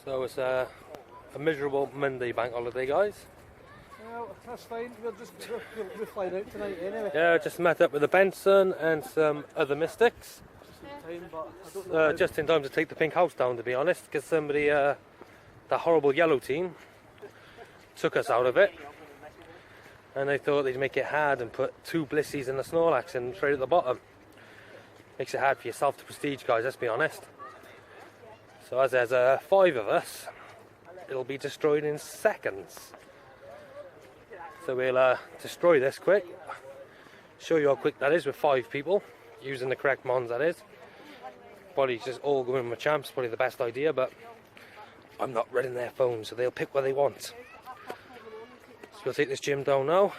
So it's a miserable Monday bank holiday, guys. No, that's fine. We'll fly out tonight anyway. Yeah, just met up with the Benson and some other mystics. Just in time to take the pink house down, to be honest, because somebody, the horrible yellow team, took us out of it. And they thought they'd make it hard and put 2 blissies and a Snorlax in straight at the bottom. Makes it hard for yourself to prestige, guys, let's be honest. So as there's 5 of us, it'll be destroyed in seconds. So we'll destroy this quick. Show you how quick that is with 5 people, using the correct mons, that is. Probably just all going with champs, probably the best idea, but I'm not running their phones, so they'll pick what they want. So we'll take this gym down now.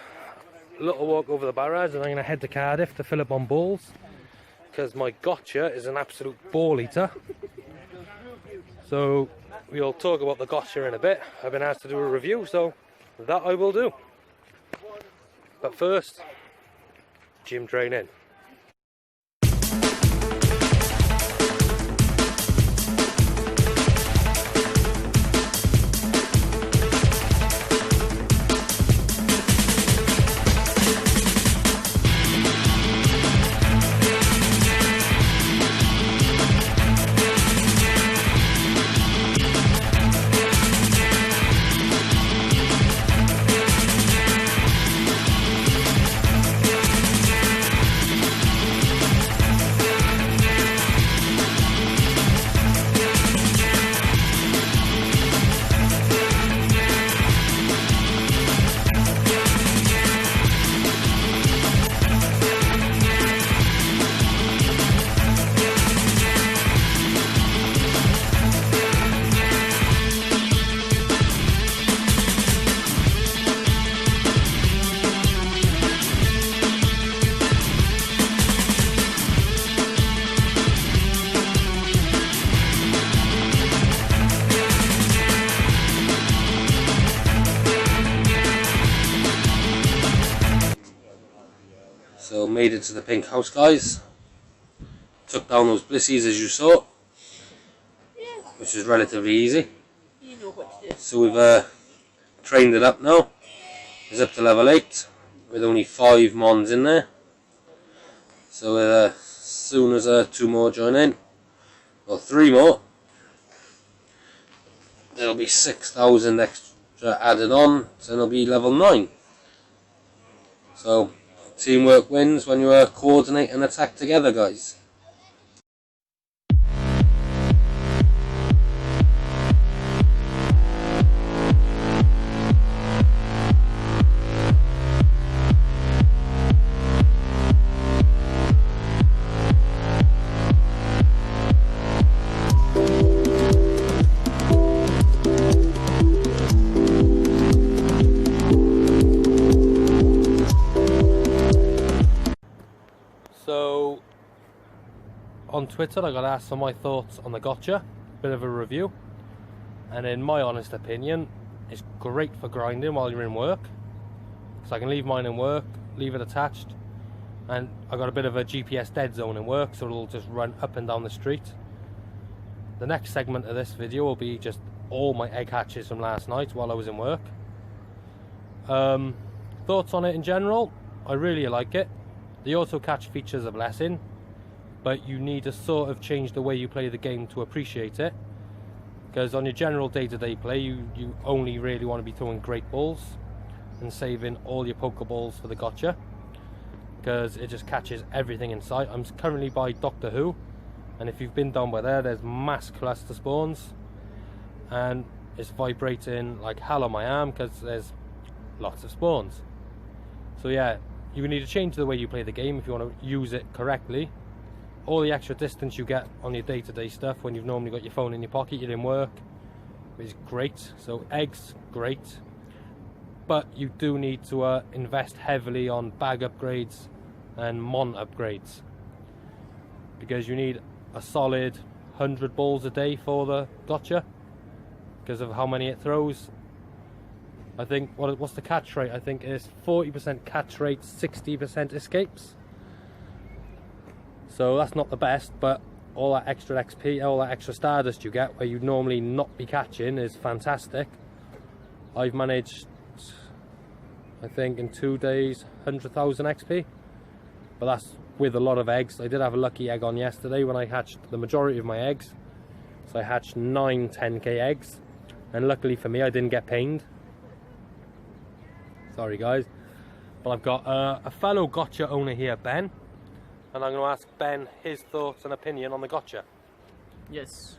A little walk over the barrage, and I'm going to head to Cardiff to fill up on balls, because my gotcha is an absolute ball eater. So we'll talk about the gotcha in a bit. I've been asked to do a review, so that I will do. But first, gym training. So made it to the pink house, guys. Took down those blissies as you saw, which is relatively easy. You know what to do. So we've trained it up now. It's up to level 8 with only 5 mons in there. So as soon as 2 more join in, or 3 more, there'll be 6,000 extra added on, so it'll be level 9. So teamwork wins when you coordinate and attack together, guys. So, on Twitter I got asked for my thoughts on the gotcha, bit of a review, and in my honest opinion, it's great for grinding while you're in work, because I can leave mine in work, leave it attached, and I got a bit of a GPS dead zone in work, so it'll just run up and down the street. The next segment of this video will be just all my egg hatches from last night while I was in work. Thoughts on it in general, I really like it. The auto catch feature is a blessing, but you need to sort of change the way you play the game to appreciate it, because on your general day-to-day play you only really want to be throwing great balls and saving all your Pokeballs for the gotcha, because it just catches everything in sight. I'm currently by Doctor Who, and if you've been down by there's mass cluster spawns, and it's vibrating like hell on my arm because there's lots of spawns. So yeah, you need to change the way you play the game if you want to use it correctly. All the extra distance you get on your day-to-day stuff when you've normally got your phone in your pocket, you're in work, is great. So eggs, great. But you do need to invest heavily on bag upgrades and mon upgrades, because you need a solid 100 balls a day for the gotcha, because of how many it throws. I think, what's the catch rate? I think it's 40% catch rate, 60% escapes. So that's not the best, but all that extra XP, all that extra stardust you get where you'd normally not be catching is fantastic. I've managed, I think in 2 days, 100,000 XP, but that's with a lot of eggs. I did have a lucky egg on yesterday when I hatched the majority of my eggs. So I hatched 9 10k eggs, and luckily for me I didn't get pained. Sorry guys. But I've got a fellow gotcha owner here, Ben, and I'm going to ask Ben his thoughts and opinion on the gotcha. Yes.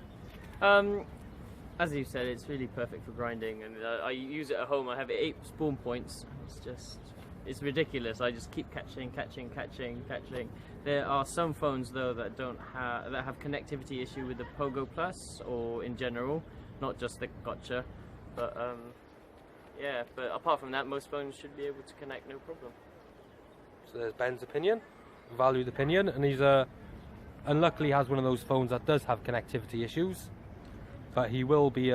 As you said, it's really perfect for grinding, and I use it at home. I have 8 spawn points. It's ridiculous. I just keep catching. There are some phones though that have connectivity issue with the Pogo Plus, or in general, not just the gotcha. But yeah. But apart from that, most phones should be able to connect, no problem. So there's Ben's opinion, valued opinion, and he's unluckily has one of those phones that does have connectivity issues. But he will be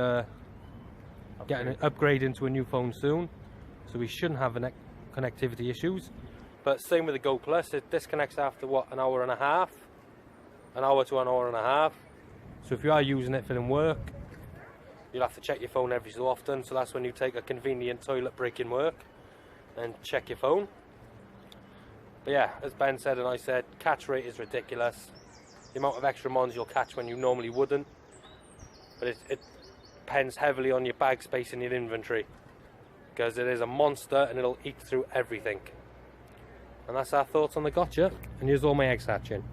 getting an upgrade into a new phone soon, so he shouldn't have connectivity issues. But same with the Go Plus, it disconnects after what, an hour and a half, an hour to an hour and a half. So if you are using it for work, you'll have to check your phone every so often. So that's when you take a convenient toilet break in work and check your phone. But yeah, as Ben said and I said, catch rate is ridiculous. The amount of extra mons you'll catch when you normally wouldn't. But it depends heavily on your bag space in your inventory, because it is a monster and it'll eat through everything. And that's our thoughts on the gotcha, and here's all my eggs hatching.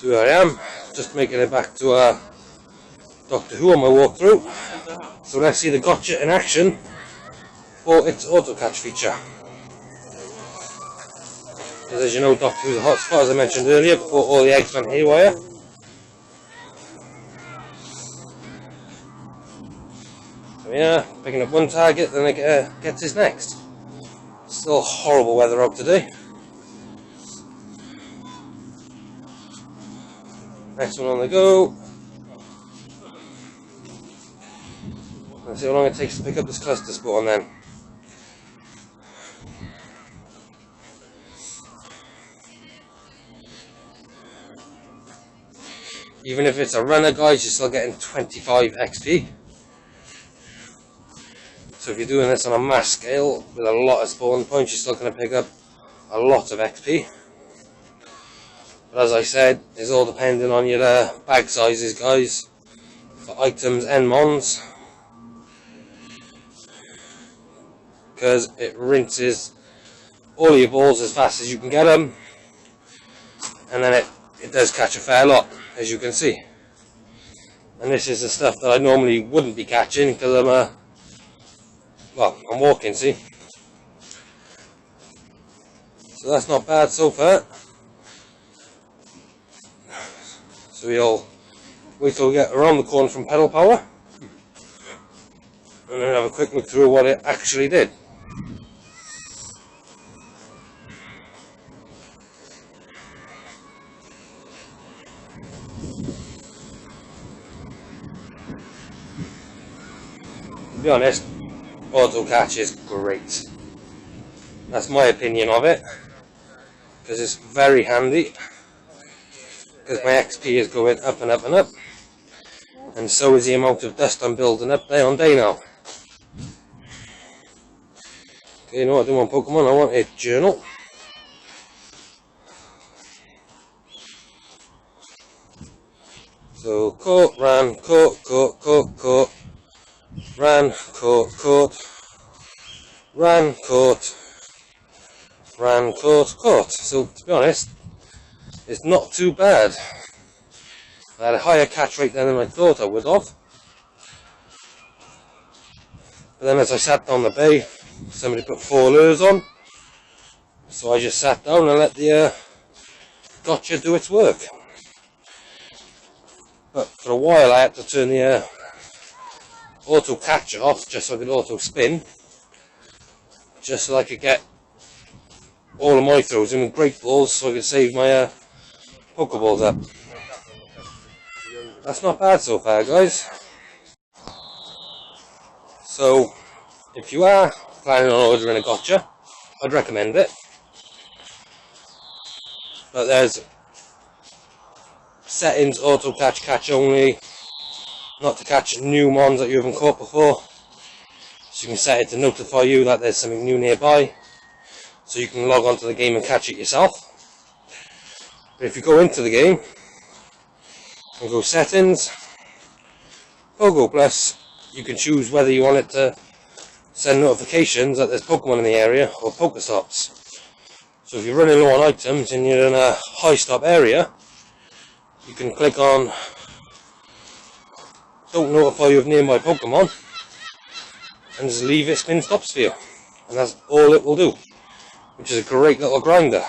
So here I am, just making it back to Doctor Who on my walkthrough. So let's see the gotcha in action for its auto catch feature. Because as you know, Doctor Who's a hot spot, as I mentioned earlier, before all the eggs went haywire. So yeah, picking up one target, then it gets his next. Still horrible weather out today. Next one on the go. Let's see how long it takes to pick up this cluster spawn then. Even if it's a runner, guys, you're still getting 25 XP. So if you're doing this on a mass scale with a lot of spawn points, you're still going to pick up a lot of XP. But as I said, it's all depending on your bag sizes, guys, for items and mons. Because it rinses all your balls as fast as you can get them. And then it does catch a fair lot, as you can see. And this is the stuff that I normally wouldn't be catching because I'm walking, see. So that's not bad so far. So we'll wait till we get around the corner from pedal power and then have a quick look through what it actually did. To be honest, auto catch is great. That's my opinion of it, because it's very handy. Because my XP is going up and up and up, and so is the amount of dust I'm building up day on day now. Okay, you know what I do want Pokemon? I want a journal. So caught, ran, caught, caught, caught, caught, ran, caught, caught, ran, caught, ran, caught, caught. So to be honest, it's not too bad. I had a higher catch rate than I thought I would have. But then as I sat down the bay, somebody put 4 lures on. So I just sat down and let the gotcha do its work. But for a while I had to turn the auto catch off just so I could auto spin. Just so I could get all of my throws in with great balls so I could save my Pokeballs up. That's not bad so far, guys. So, if you are planning on ordering a gotcha, I'd recommend it. But there's settings, auto catch, catch only, not to catch new mons that you haven't caught before. So you can set it to notify you that there's something new nearby, so you can log onto the game and catch it yourself. But if you go into the game and go settings, Pogo Plus, you can choose whether you want it to send notifications that there's Pokemon in the area or Pokestops. So if you're running low on items and you're in a high stop area, you can click on don't notify you of nearby Pokemon and just leave it spin stops for you. And that's all it will do, which is a great little grinder.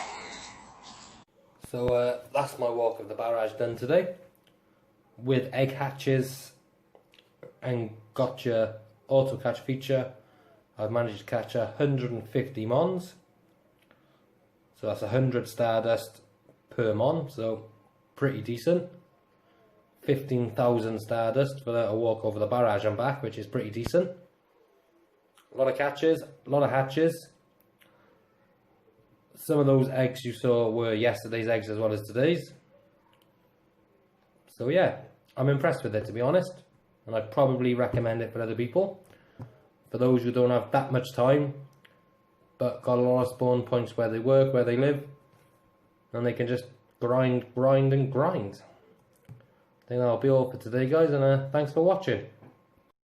So that's my walk of the barrage done today. With egg hatches and gotcha auto catch feature, I've managed to catch 150 mons. So that's 100 Stardust per mon, so pretty decent. 15,000 Stardust for a walk over the barrage and back, which is pretty decent. A lot of catches, a lot of hatches. Some of those eggs you saw were yesterday's eggs as well as today's. So yeah, I'm impressed with it, to be honest, and I'd probably recommend it for other people. For those who don't have that much time, but got a lot of spawn points where they work, where they live, and they can just grind, grind and grind. I think that'll be all for today, guys, and thanks for watching.